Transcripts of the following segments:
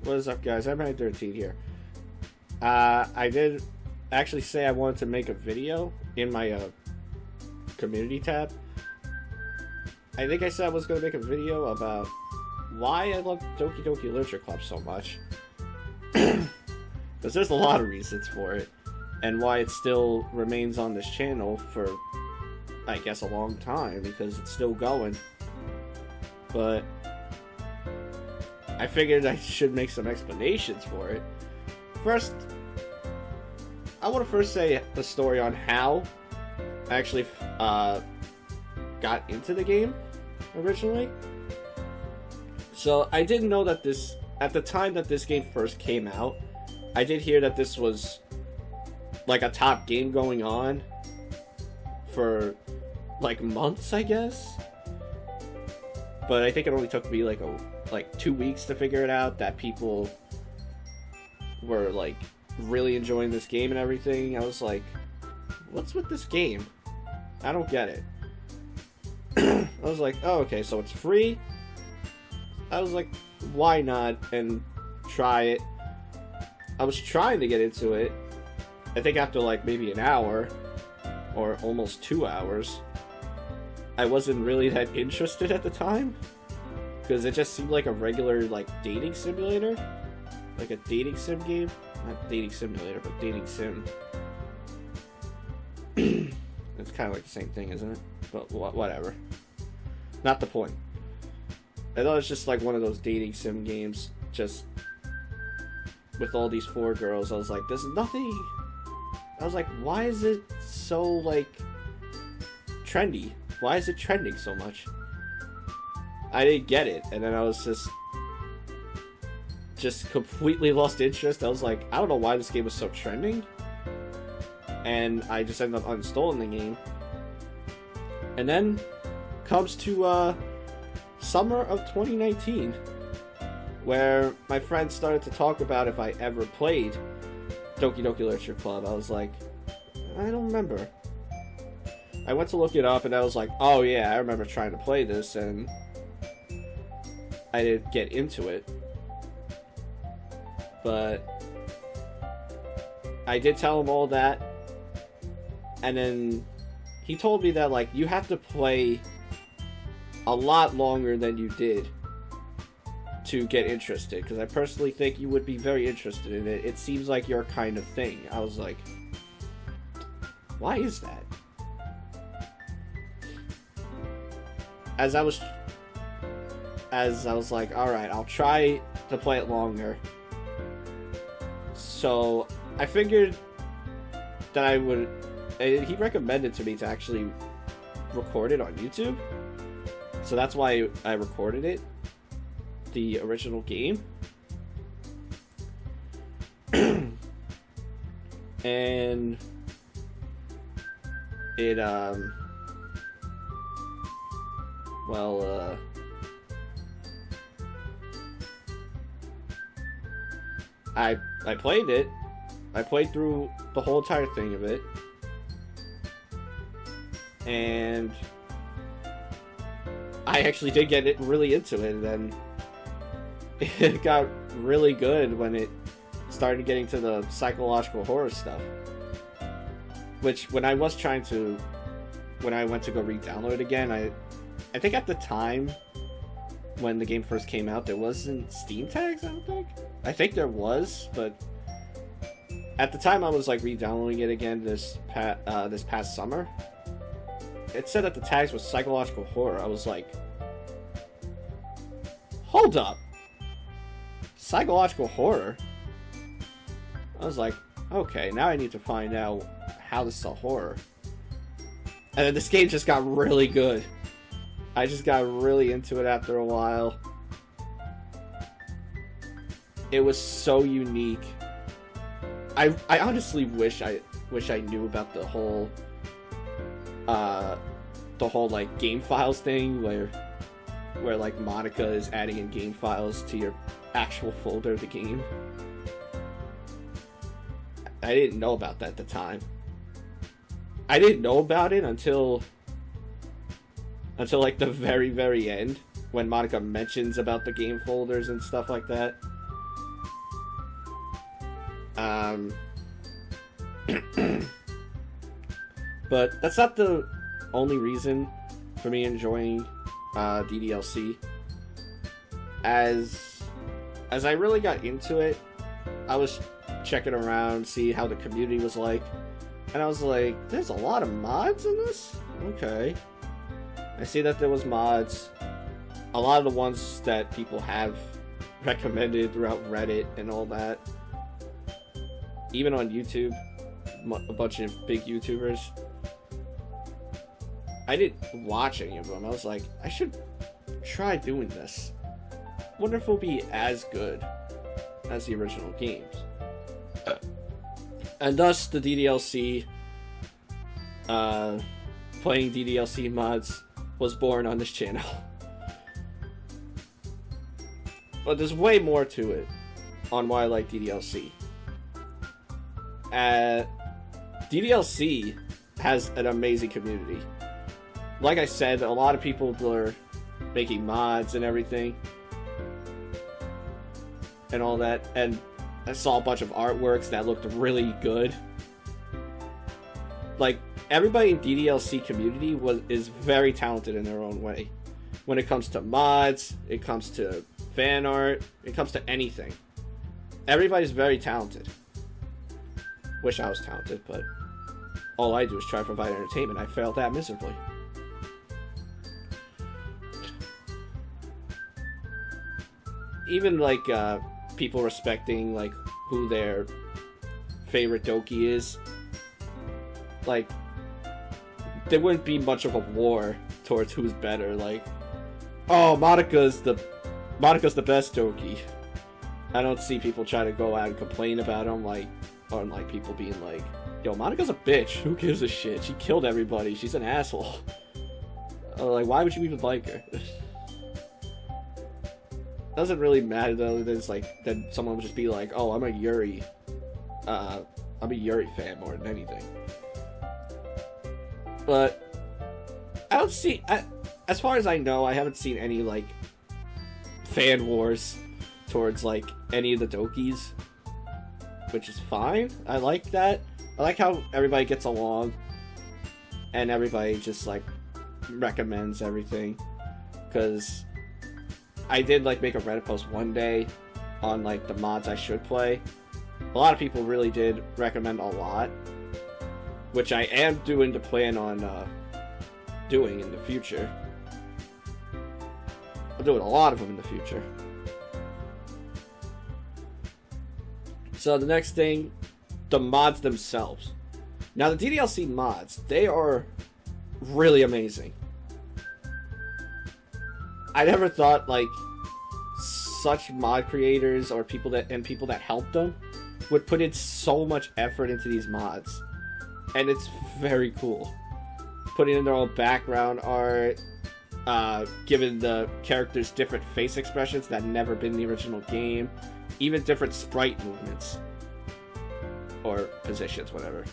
What is up, guys? I'm 13 here. I did actually say I wanted to make a video in my community tab. I think I said I was going to make a video about why I love Doki Doki Literature Club so much. Because there's a lot of reasons for it. And why it still remains on this channel for, I guess, a long time. Because it's still going. But I figured I should make some explanations for it. First, I want to first say the story on how I actually got into the game originally. So I didn't know that this, at the time that this game first came out, I did hear that this was like a top game going on for like months, I guess. But I think it only took me like 2 weeks to figure it out that people were like really enjoying this game and everything. I was like, what's with this game? I don't get it. I was like, oh, okay, so it's free. I was like, why not? And try it. I was trying to get into it. I think after like maybe an hour or almost 2 hours, I wasn't really that interested at the time because it just seemed like a regular like dating simulator, like a dating sim game. Not dating simulator, but dating sim. It's kind of like the same thing, isn't it? But whatever. Not the point. I thought it was just like one of those dating sim games, just with all these 4 girls. I was like, there's nothing. I was like, why is it so like trendy? Why is it trending so much? I didn't get it, and then I was just completely lost interest. I was like, I don't know why this game was so trending, and I just ended up uninstalling the game. And then comes to summer of 2019, where my friends started to talk about if I ever played Doki Doki Literature Club. I was like, I don't remember. I went to look it up, and I was like, oh yeah, I remember trying to play this, and I didn't get into it. But I did tell him all that, and then he told me that, like, you have to play a lot longer than you did to get interested, because I personally think you would be very interested in it. It seems like your kind of thing. I was like, why is that? As I was like, alright, I'll try to play it longer. So I figured that I would, he recommended to me to actually record it on YouTube. So that's why I recorded it, the original game. And it, I played it. I played through the whole entire thing of it. And I actually did get it really into it, and then it got really good when it started getting to the psychological horror stuff. Which, when I went to go re-download it again, I think at the time when the game first came out, there wasn't Steam tags, I don't think. I think there was, but at the time I was like re-downloading it again this past summer. It said that the tags was psychological horror. I was like, hold up, psychological horror? I was like, okay, now I need to find out how this is a horror. And then this game just got really good. I just got really into it after a while. It was so unique. I honestly wish I knew about the whole like game files thing where like Monica is adding in game files to your actual folder of the game. I didn't know about that at the time. I didn't know about it until like the very end, when Monica mentions about the game folders and stuff like that. Um, but that's not the only reason for me enjoying DDLC. As I really got into it, I was checking around, see how the community was like, and I was like, there's a lot of mods in this? Okay. I see that there was mods. A lot of the ones that people have recommended throughout Reddit and all that. Even on YouTube, a bunch of big YouTubers. I didn't watch any of them. I was like, I should try doing this. Wonder if it'll be as good as the original games. And thus, the DDLC, playing DDLC mods was born on this channel. But there's way more to it on why I like DDLC. DDLC has an amazing community. Like I said, a lot of people are making mods and everything. And all that. And I saw a bunch of artworks that looked really good. Like, everybody in DDLC community is very talented in their own way. When it comes to mods, it comes to fan art, it comes to anything. Everybody's very talented. Wish I was talented, but all I do is try to provide entertainment. I failed that miserably. Even like people respecting like who their favorite Doki is, like there wouldn't be much of a war towards who's better. Like, oh, Monika's the best Doki. I don't see people try to go out and complain about him, like, or like people being like, yo, Monika's a bitch. Who gives a shit? She killed everybody. She's an asshole. Like, why would you even like her? Doesn't really matter though. There's like that someone would just be like, oh, I'm a Yuri fan more than anything. But I don't see, as far as I know, I haven't seen any like fan wars towards like any of the Dokis, which is fine. I like that. I like how everybody gets along and everybody just like recommends everything, because I did like make a Reddit post one day on like the mods I should play. A lot of people really did recommend a lot, which I am doing to plan on doing in the future. I'll do a lot of them in the future. So the next thing, the mods themselves. Now the DDLC mods, they are really amazing. I never thought like such mod creators or people that helped them would put in so much effort into these mods, and it's very cool. Putting in their own background art, giving the characters different face expressions that never been in the original game, even different sprite movements or positions, whatever.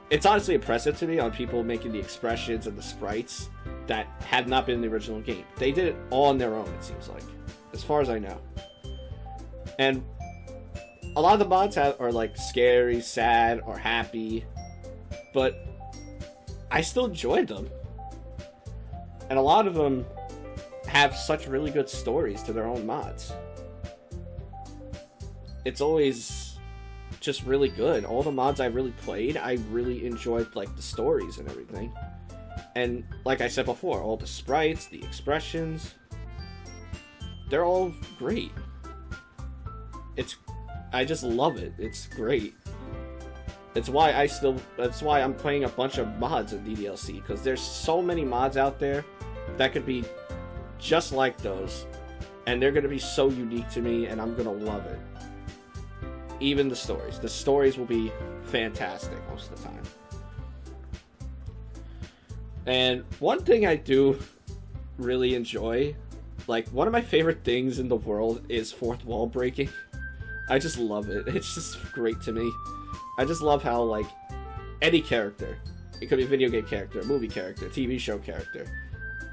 It's honestly impressive to me on people making the expressions and the sprites that had not been in the original game. They did it all on their own, it seems like, as far as I know. And a lot of the mods are like scary, sad, or happy, but I still enjoyed them. And a lot of them have such really good stories to their own mods. It's always just really good. All the mods I really played, I really enjoyed like the stories and everything. And like I said before, all the sprites, the expressions, they're all great. I just love it. It's great. That's why I'm playing a bunch of mods in DDLC, because there's so many mods out there that could be just like those, and they're gonna be so unique to me, and I'm gonna love it. Even the stories will be fantastic most of the time. And one thing I do really enjoy, like one of my favorite things in the world, is fourth wall breaking. I just love it. It's just great to me. I just love how, like, any character, it could be a video game character, a movie character, a TV show character,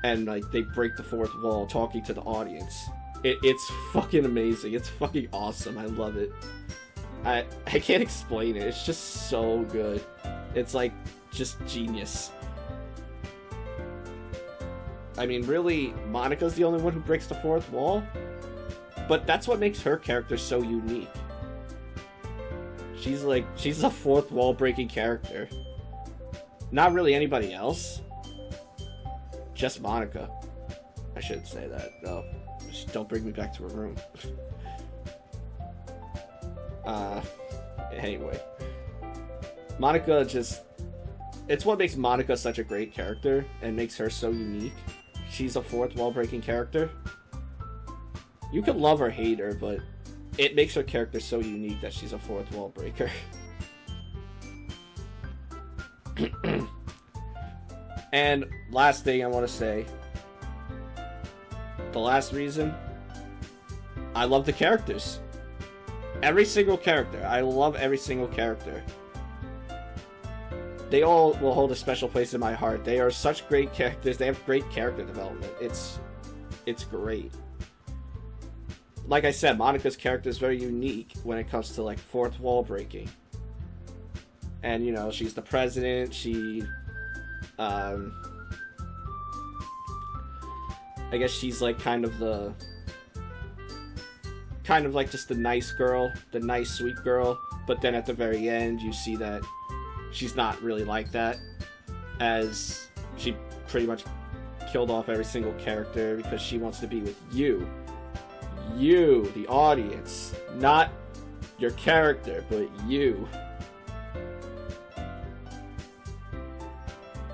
and like they break the fourth wall talking to the audience. It's fucking amazing. It's fucking awesome. I love it. I can't explain it. It's just so good. It's like just genius. I mean, really, Monika's the only one who breaks the fourth wall, but that's what makes her character so unique. She's a fourth wall breaking character. Not really anybody else. Just Monika. I shouldn't say that. No. Just don't bring me back to a room. Anyway. Monika just... It's what makes Monika such a great character and makes her so unique. She's a fourth wall breaking character. You can love or hate her, but it makes her character so unique that she's a fourth wall breaker. And last thing I want to say, the last reason, I love the characters. Every single character. I love every single character. They all will hold a special place in my heart. They are such great characters. They have great character development. It's great. Like I said, Monika's character is very unique when it comes to like fourth wall breaking. And you know, she's the president. She, I guess she's like kind of like just the nice girl, the nice sweet girl. But then at the very end, you see that she's not really like that, as she pretty much killed off every single character because she wants to be with you. You, the audience. Not your character, but you.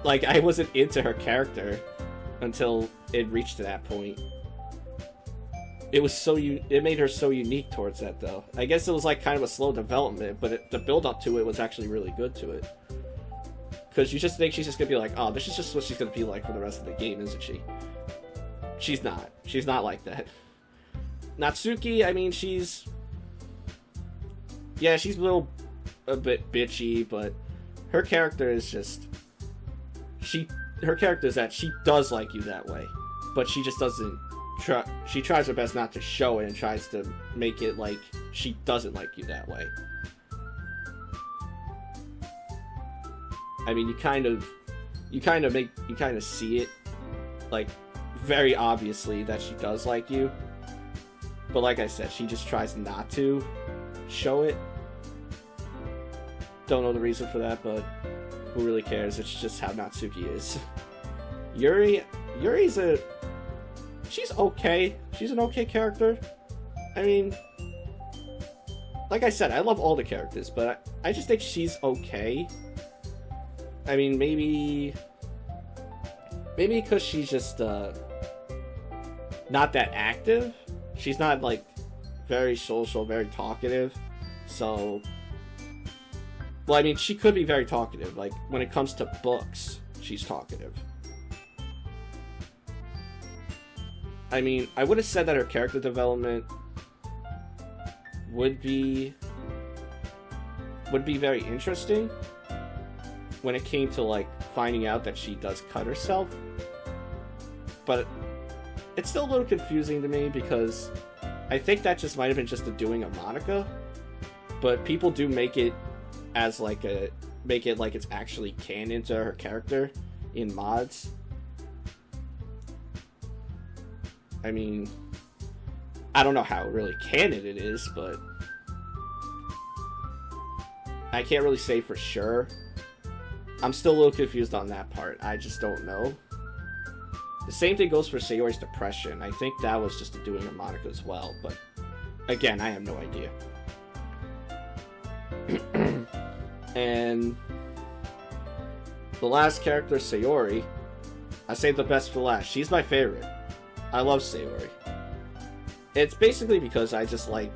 Like, I wasn't into her character until it reached to that point. It was so it made her so unique towards that, though. I guess it was like kind of a slow development, but the build up to it was actually really good to it. Because you just think she's just gonna be like, oh, this is just what she's gonna be like for the rest of the game, isn't she? She's not. She's not like that. Natsuki, I mean, she's a bit bitchy, but her character is just her character is that she does like you that way, but she just doesn't. She tries her best not to show it and tries to make it like she doesn't like you that way. I mean, you kind of see it, like, very obviously that she does like you. But like I said, she just tries not to show it. Don't know the reason for that, but who really cares? It's just how Natsuki is. Yuri's she's okay. She's an okay character. I mean, like I said, I love all the characters, but I just think she's okay. I mean, maybe because she's just not that active. She's not like very social, very talkative. So, well, I mean, she could be very talkative. Like when it comes to books, she's talkative. I mean, I would have said that her character development would be very interesting when it came to, like, finding out that she does cut herself. But it's still a little confusing to me because I think that just might have been just the doing of Monika. But people do make it as, like, like it's actually canon to her character in mods. I mean, I don't know how really canon it is, but I can't really say for sure. I'm still a little confused on that part. I just don't know. The same thing goes for Sayori's depression. I think that was just a doing of Monika as well, but again, I have no idea. And the last character, Sayori, I saved the best for last. She's my favorite. I love Sayori. It's basically because I just like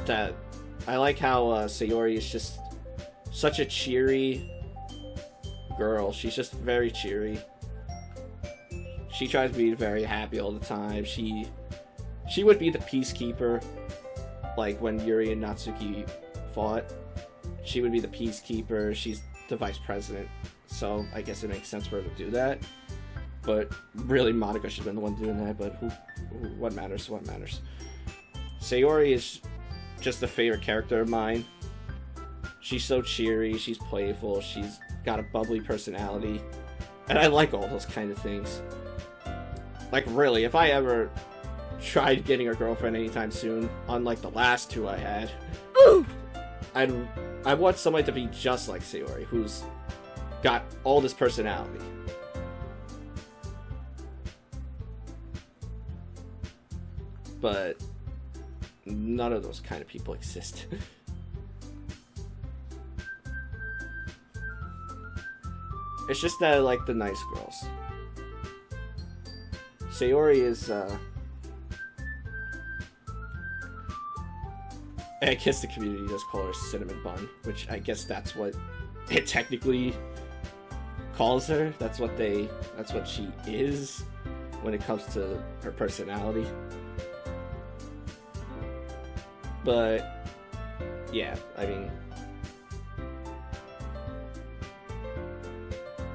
that. I like how Sayori is just such a cheery girl. She's just very cheery. She tries to be very happy all the time. She would be the peacekeeper, like when Yuri and Natsuki fought. She would be the peacekeeper. She's the vice president, so I guess it makes sense for her to do that. But really, Monika should have been the one doing that, but what matters? What matters? Sayori is just a favorite character of mine. She's so cheery, she's playful, she's got a bubbly personality, and I like all those kind of things. Like, really, if I ever tried getting a girlfriend anytime soon, unlike the last two I had, I want somebody to be just like Sayori, who's got all this personality. But none of those kind of people exist. It's just that I like the nice girls. Sayori is, I guess the community does call her Cinnamon Bun, which I guess that's what it technically calls her. That's what she is when it comes to her personality. But, yeah, I mean,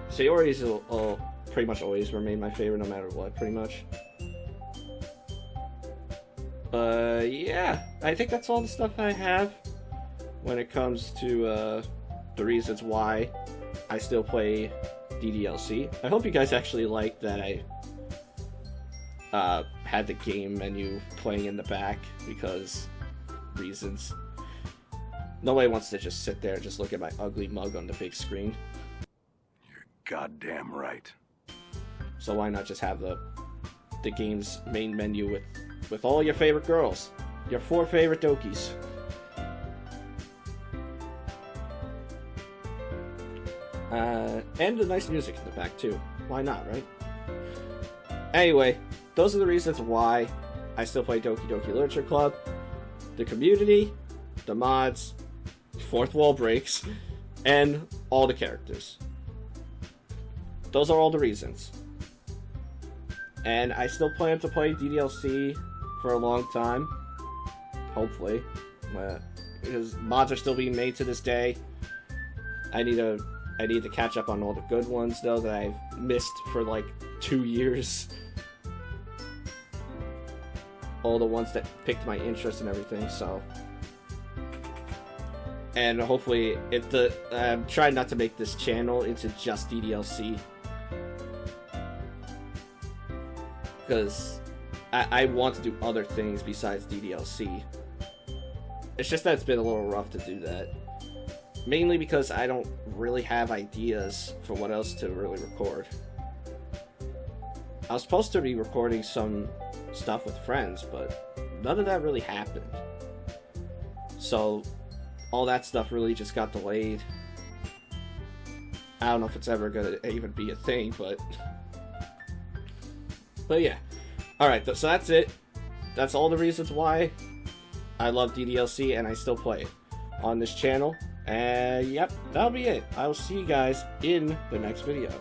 Sayori's will pretty much always remain my favorite no matter what, pretty much. Yeah, I think that's all the stuff I have when it comes to the reasons why I still play DDLC. I hope you guys actually liked that I had the game menu playing in the back, because reasons. Nobody wants to just sit there and just look at my ugly mug on the big screen. You're goddamn right. So why not just have the game's main menu with all your favorite girls, your 4 favorite Dokis. And the nice music in the back too. Why not, right? Anyway, those are the reasons why I still play Doki Doki Literature Club. The community, the mods, fourth wall breaks, and all the characters. Those are all the reasons. And I still plan to play DDLC for a long time. Hopefully. Because mods are still being made to this day. I need to catch up on all the good ones, though, that I've missed for like 2 years. All the ones that piqued my interest and everything, so. And hopefully, I'm trying not to make this channel into just DDLC. Because I want to do other things besides DDLC. It's just that it's been a little rough to do that. Mainly because I don't really have ideas for what else to really record. I was supposed to be recording some stuff with friends, but none of that really happened. So all that stuff really just got delayed. I don't know if it's ever gonna even be a thing, but yeah. Alright, so that's it. That's all the reasons why I love DDLC and I still play it on this channel. And yep, that'll be it. I will see you guys in the next video.